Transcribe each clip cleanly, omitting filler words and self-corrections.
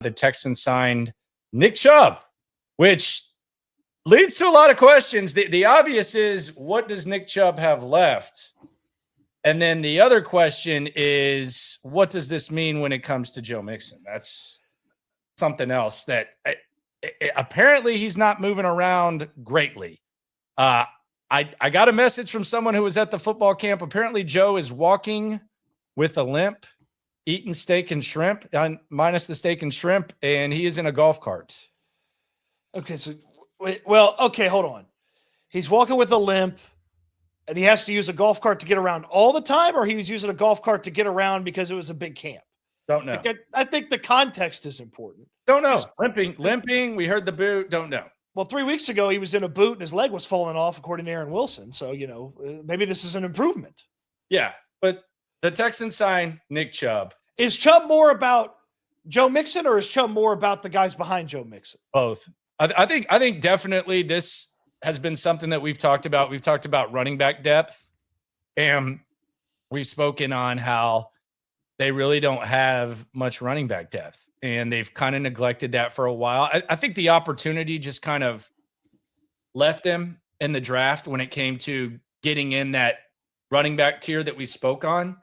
the Texans signed Nick Chubb, which leads to a lot of questions. The obvious is, what does Nick Chubb have left? And then the other question is, what does this mean when it comes to Joe Mixon? That's something else that apparently he's not moving around greatly. I got a message from someone who was at the football camp. Apparently Joe is walking with a limp, eating steak and shrimp, minus the steak and shrimp, and he is in a golf cart. Okay, so hold on. He's walking with a limp, and he has to use a golf cart to get around all the time, or he was using a golf cart to get around because it was a big camp? Don't know. I think the context is important. Don't know. Limping. We heard the boot. Don't know. Well, 3 weeks ago, he was in a boot and his leg was falling off, according to Aaron Wilson. So, maybe this is an improvement. Yeah, but the Texans signed Nick Chubb. Is Chubb more about Joe Mixon, or is Chubb more about the guys behind Joe Mixon? Both. I think definitely this has been something that we've talked about. We've talked about running back depth, and we've spoken on how they really don't have much running back depth, and they've kind of neglected that for a while. I think the opportunity just kind of left them in the draft when it came to getting in that running back tier that we spoke on.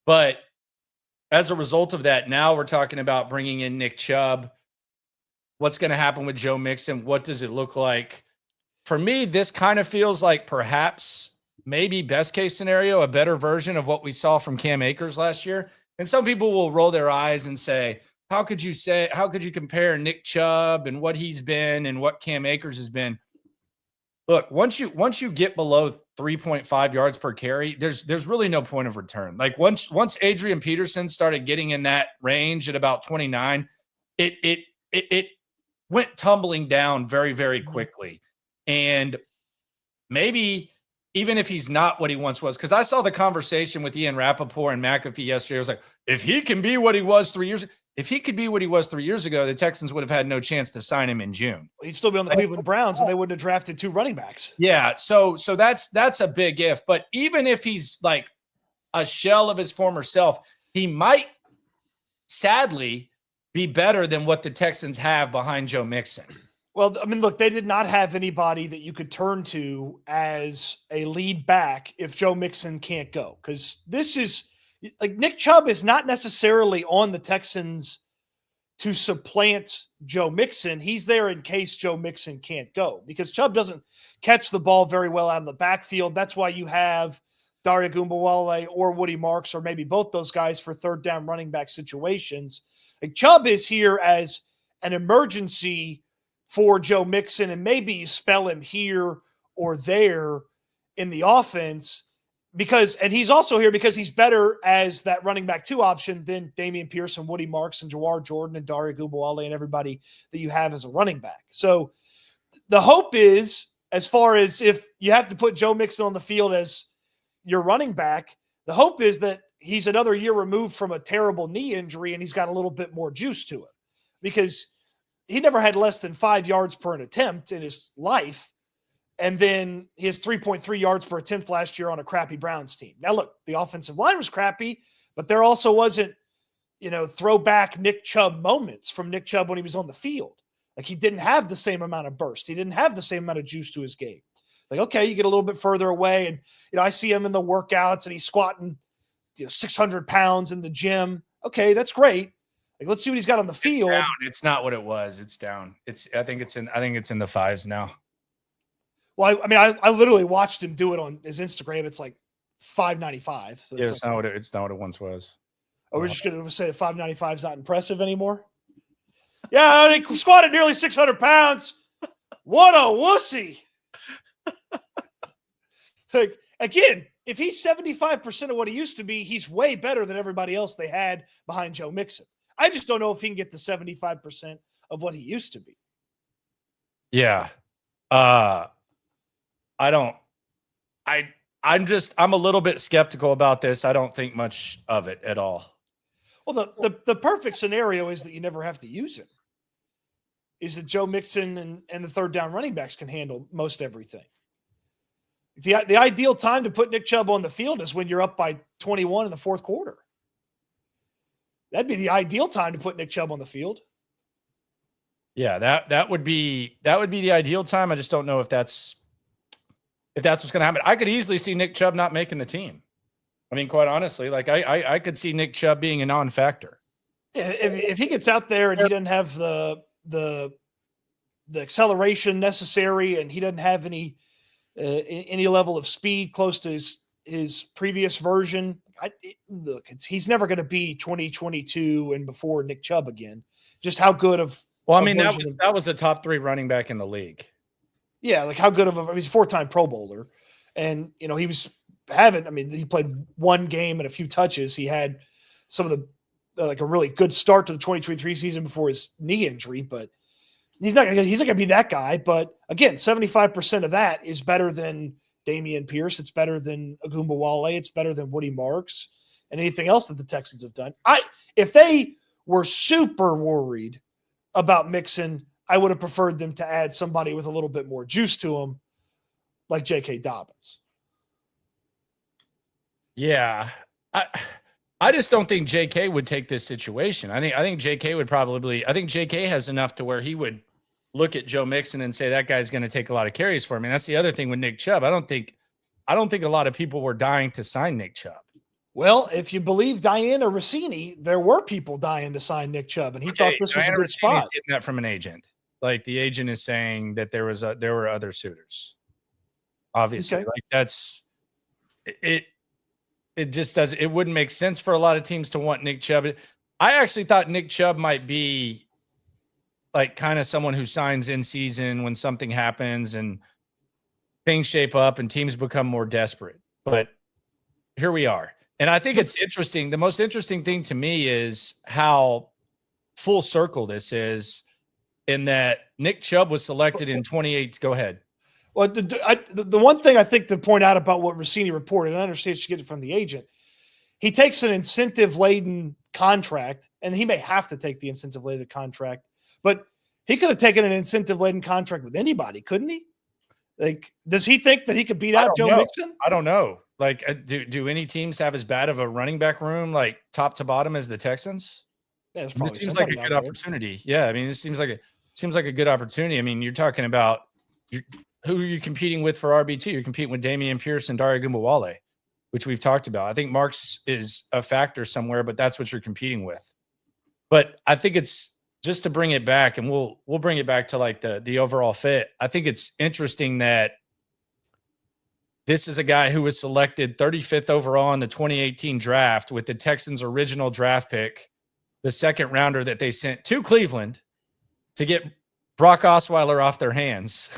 But as a result of that, now we're talking about bringing in Nick Chubb. What's going to happen with Joe Mixon? What does it look like? For me, this kind of feels like perhaps maybe best case scenario, a better version of what we saw from Cam Akers last year. And some people will roll their eyes and say, how could you compare Nick Chubb and what he's been and what Cam Akers has been? Look, once you get below 3.5 yards per carry, there's really no point of return. Like once Adrian Peterson started getting in that range at about 29, it went tumbling down very, very quickly. And maybe even if he's not what he once was, because I saw the conversation with Ian Rappaport and McAfee yesterday. I was like, if he can be what he was 3 years, if he could be what he was 3 years ago, the Texans would have had no chance to sign him in June. He'd still be on the Cleveland Browns, and they wouldn't have drafted 2 running backs. Yeah, so that's a big if. But even if he's like a shell of his former self, he might sadly be better than what the Texans have behind Joe Mixon. Well, I mean, look, they did not have anybody that you could turn to as a lead back if Joe Mixon can't go. Because this is like Nick Chubb is not necessarily on the Texans to supplant Joe Mixon. He's there in case Joe Mixon can't go, because Chubb doesn't catch the ball very well out of the backfield. That's why you have Dare Ogunbowale or Woody Marks, or maybe both those guys, for third down running back situations. Like Chubb is here as an emergency for Joe Mixon, and maybe you spell him here or there in the offense and he's also here because he's better as that running back 2 option than Dameon Pierce and Woody Marks and Jawar Jordan and Dare Ogunbowale and everybody that you have as a running back. So the hope is, as far as if you have to put Joe Mixon on the field as your running back, the hope is that he's another year removed from a terrible knee injury and he's got a little bit more juice to him, because he never had less than 5 yards per an attempt in his life. And then he has 3.3 yards per attempt last year on a crappy Browns team. Now, look, the offensive line was crappy, but there also wasn't, throwback Nick Chubb moments from Nick Chubb when he was on the field. Like, he didn't have the same amount of burst. He didn't have the same amount of juice to his game. Like, okay, you get a little bit further away, and, I see him in the workouts and he's squatting, 600 pounds in the gym. Okay, that's great. Like, let's see what he's got on the field. It's not what it was. It's down. I think it's in the 5s now. Well, I literally watched him do it on his Instagram. It's like 595. So it's not what it once was. Oh, we're just going to say that 595 is not impressive anymore? Yeah, he squatted nearly 600 pounds. What a wussy. Like, again, if he's 75% of what he used to be, he's way better than everybody else they had behind Joe Mixon. I just don't know if he can get to 75% of what he used to be. Yeah. I'm a little bit skeptical about this. I don't think much of it at all. Well, the perfect scenario is that you never have to use him. Is that Joe Mixon and the third down running backs can handle most everything. The ideal time to put Nick Chubb on the field is when you're up by 21 in the fourth quarter. That'd be the ideal time to put Nick Chubb on the field. Yeah, that would be the ideal time. I just don't know if that's what's going to happen. I could easily see Nick Chubb not making the team. I mean, quite honestly, like I could see Nick Chubb being a non-factor. Yeah, if he gets out there and he doesn't have the acceleration necessary, and he doesn't have any level of speed close to his previous version, he's never going to be 2022 and before Nick Chubb again. Just how good of well, I mean that was a top 3 running back in the league. Yeah, like how good of he's a 4-time Pro Bowler, and he was having. I mean, he played one game and a few touches. He had some of the like a really good start to the 2023 season before his knee injury, but he's not going to be that guy. But again, 75% of that is better than Dameon Pierce. It's better than Ogunbowale. It's better than Woody Marks and anything else that the Texans have done. If they were super worried about Mixon, I would have preferred them to add somebody with a little bit more juice to him, like J.K. Dobbins. Yeah. I just don't think J.K. would take this situation. I think J.K. would probably – I think J.K. has enough to where he would look at Joe Mixon and say that guy's going to take a lot of carries for me. And that's the other thing with Nick Chubb. I don't think a lot of people were dying to sign Nick Chubb. Well, if you believe Diana Rossini, there were people dying to sign Nick Chubb, and he thought this was a good spot. Getting that from an agent. Like the agent is saying that there were other suitors. Obviously, okay. Like that's it. It just doesn't. It wouldn't make sense for a lot of teams to want Nick Chubb. I actually thought Nick Chubb might be like kind of someone who signs in season when something happens and things shape up and teams become more desperate. But here we are. And I think it's interesting. The most interesting thing to me is how full circle this is in that Nick Chubb was selected in 28. Go ahead. Well, the one thing I think to point out about what Rossini reported, and I understand she gets it from the agent, he takes an incentive-laden contract, and he may have to take the incentive-laden contract, but he could have taken an incentive-laden contract with anybody, couldn't he? Like, does he think that he could beat out Joe Mixon? I don't know. Like, do any teams have as bad of a running back room, like top to bottom, as the Texans? Yeah, this seems like a good opportunity. Yeah, I mean, this seems like a good opportunity. I mean, you're talking about who are you competing with for RB2? You're competing with Dameon Pierce and Dare Ogunbowale, which we've talked about. I think Marks is a factor somewhere, but that's what you're competing with. But I think it's just to bring it back, and we'll bring it back to like the overall fit. I think it's interesting that this is a guy who was selected 35th overall in the 2018 draft with the Texans' original draft pick, the second rounder that they sent to Cleveland to get Brock Osweiler off their hands.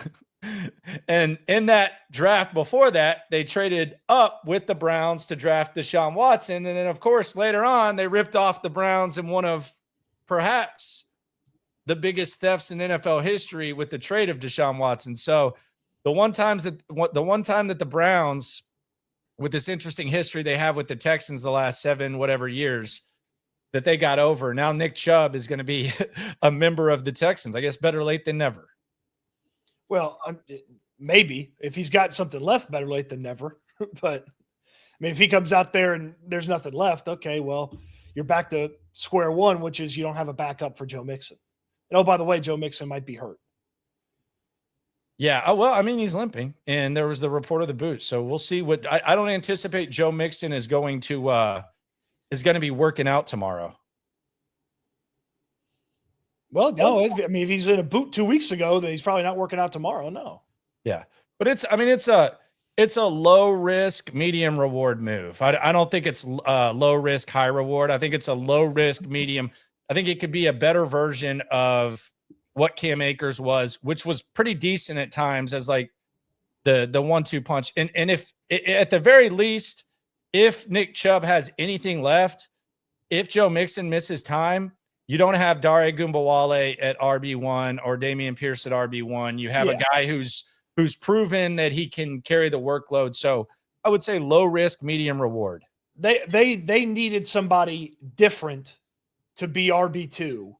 And in that draft before that, they traded up with the Browns to draft Deshaun Watson. And then, of course, later on, they ripped off the Browns in one of perhaps the biggest thefts in NFL history with the trade of Deshaun Watson. So the one time that the Browns, with this interesting history they have with the Texans the last 7 whatever years, that they got over. Now Nick Chubb is going to be a member of the Texans. I guess better late than never. Well, maybe if he's got something left, better late than never. But I mean, if he comes out there and there's nothing left, okay, well, you're back to square one, which is you don't have a backup for Joe Mixon. And oh, by the way, Joe Mixon might be hurt. Yeah, well, I mean, he's limping, and there was the report of the boot, so we'll see. What I don't anticipate Joe Mixon is going to be working out tomorrow. Well, no, I mean, if he's in a boot 2 weeks ago, then he's probably not working out tomorrow. No. Yeah, but it's a low risk, medium reward move. I don't think it's low risk, high reward. I think it's a low risk, medium. I think it could be a better version of what Cam Akers was, which was pretty decent at times as like the 1-2 punch. And if at the very least, if Nick Chubb has anything left, if Joe Mixon misses time, you don't have Dare Ogunbowale at RB1 or Dameon Pierce at RB1. You have a guy who's proven that he can carry the workload. So I would say low risk, medium reward. They needed somebody different to be RB2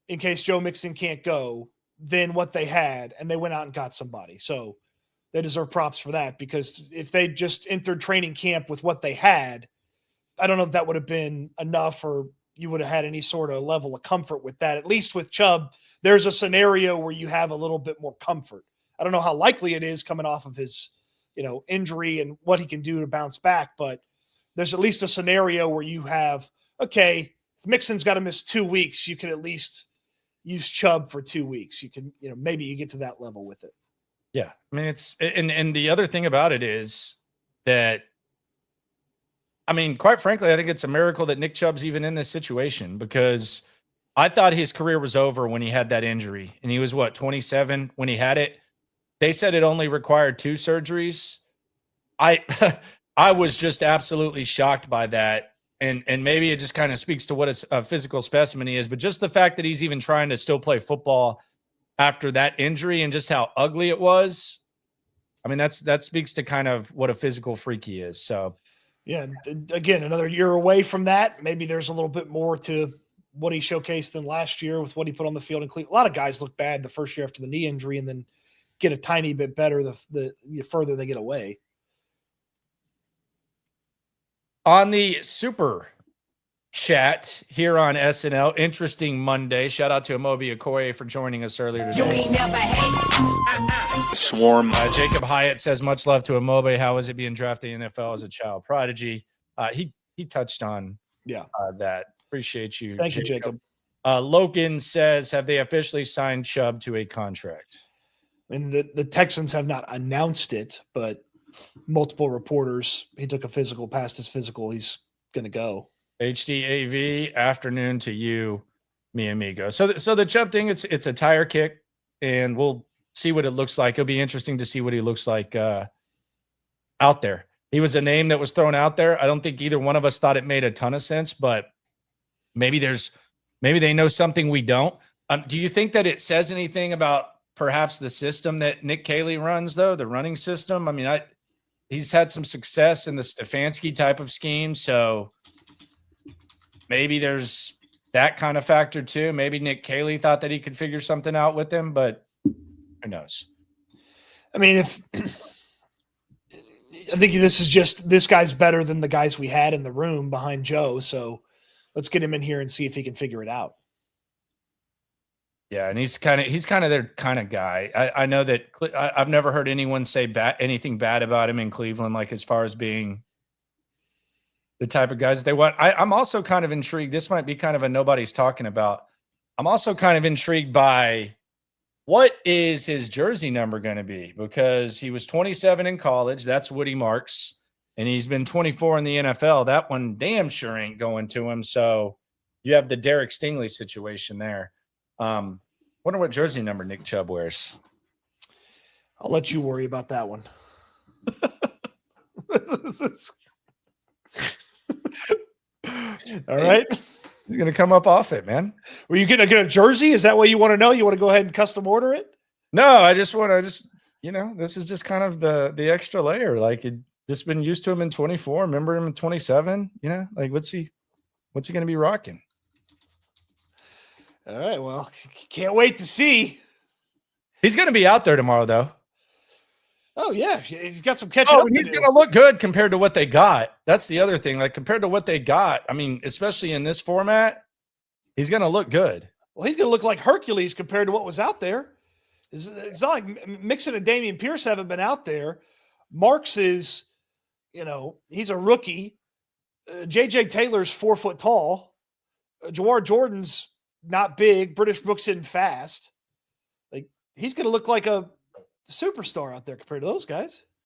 in case Joe Mixon can't go than what they had, and they went out and got somebody. So they deserve props for that, because if they just entered training camp with what they had, I don't know if that would have been enough or you would have had any sort of level of comfort with that. At least with Chubb, there's a scenario where you have a little bit more comfort. I don't know how likely it is coming off of his, injury and what he can do to bounce back, but there's at least a scenario where you have, okay, if Mixon's got to miss 2 weeks, you can at least use Chubb for 2 weeks. You can, maybe you get to that level with it. Yeah. I mean, it's, and the other thing about it is that, I mean, quite frankly, I think it's a miracle that Nick Chubb's even in this situation, because I thought his career was over when he had that injury, and he was 27 when he had it. They said it only required 2 surgeries. I was just absolutely shocked by that. And maybe it just kind of speaks to what a physical specimen he is, but just the fact that he's even trying to still play football after that injury and just how ugly it was. I mean, that speaks to kind of what a physical freak he is. So yeah, again, another year away from that. Maybe there's a little bit more to what he showcased than last year with what he put on the field in Cleveland. A lot of guys look bad the first year after the knee injury and then get a tiny bit better the further they get away. On the super chat here on SNL, interesting Monday. Shout out to Amobi Okoye for joining us earlier today. Swarm. Jacob Hyatt says, much love to Amobi. How was it being drafted in the NFL as a child prodigy? He touched on that. Appreciate you. Thank you, Jacob. Logan says, have they officially signed Chubb to a contract? I mean, the Texans have not announced it, but multiple reporters, he took a physical, passed his physical, he's going to go. HDAV, afternoon to you, mi amigo. So the Chubb thing, it's a tire kick, and we'll see what it looks like. It'll be interesting to see what he looks like out there. He was a name that was thrown out there. I don't think either one of us thought it made a ton of sense, but maybe they know something we don't. Do you think that it says anything about perhaps the system that Nick Caley runs, though, the running system? I mean, he's had some success in the Stefanski type of scheme, so maybe there's that kind of factor too. Maybe Nick Caley thought that he could figure something out with him, but who knows? I mean, I think this guy's better than the guys we had in the room behind Joe, so let's get him in here and see if he can figure it out. Yeah, and he's kind of their kind of guy. I know that I've never heard anyone say anything bad about him in Cleveland, like as far as being the type of guys they want. I'm also kind of intrigued. This might be kind of a nobody's talking about. I'm also kind of intrigued by what is his jersey number going to be, because he was 27 in college. That's Woody Marks, and he's been 24 in the NFL. That one damn sure ain't going to him. So you have the Derek Stingley situation there. Wonder what jersey number Nick Chubb wears. I'll let you worry about that one. All right. He's going to come up off it, man. Were you going to get a jersey? Is that what you want to know? You want to go ahead and custom order it? No, I just want to this is just kind of the extra layer. Like, it just been used to him in 24. Remember him in 27, like what's he going to be rocking? All right. Well, can't wait to see. He's going to be out there tomorrow, though. Oh, yeah. He's got some catching up to do. He's going to look good compared to what they got. That's the other thing. Like, compared to what they got, I mean, especially in this format, he's going to look good. Well, he's going to look like Hercules compared to what was out there. It's not like Mixon and Dameon Pierce haven't been out there. Marks is, he's a rookie. J.J. Taylor's 4 foot tall. Jawar Jordan's not big. British Brooks isn't fast. Like, he's going to look like a superstar out there compared to those guys.